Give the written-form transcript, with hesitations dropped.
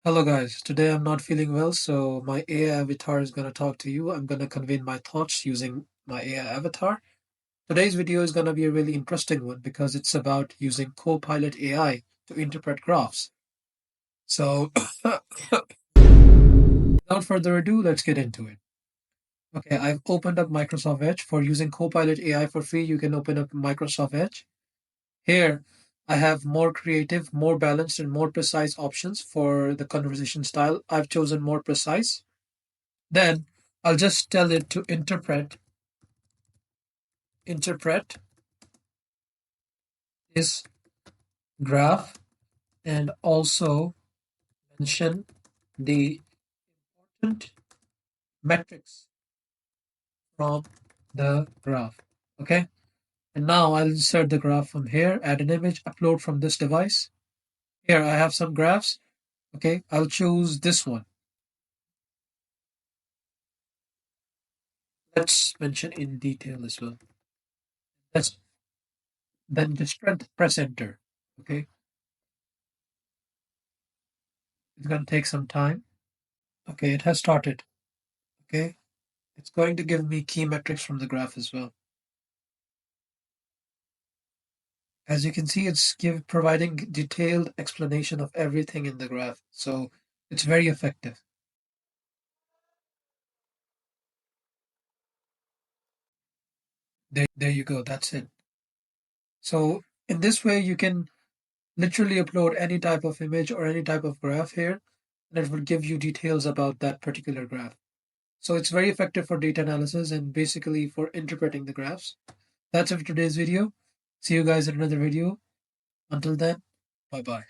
Hello guys, today I'm not feeling well, so my AI avatar is going to talk to you. I'm going to convey my thoughts using my AI avatar. Today's video is going to be a really interesting one because it's about using Copilot AI to interpret graphs. So, without further ado, let's get into it. Okay, I've opened up Microsoft Edge. For using Copilot AI for free, you can open up Microsoft Edge. Here, I have more creative, more balanced, and more precise options for the conversation style. I've chosen more precise. Then I'll just tell it to interpret this graph and also mention the important metrics from the graph. Okay. And now I'll insert the graph from here, add an image, upload from this device. Here I have some graphs. Okay. I'll choose this one. Let's mention in detail as well. Let's then just press enter. Okay. It's going to take some time. Okay. It has started. Okay. It's going to give me key metrics from the graph as well. As you can see, it's providing detailed explanation of everything in the graph. So it's very effective. There you go. That's it. So in this way, you can literally upload any type of image or any type of graph here, and it will give you details about that particular graph. So it's very effective for data analysis and basically for interpreting the graphs. That's it for today's video. See you guys in another video. Until then, bye bye.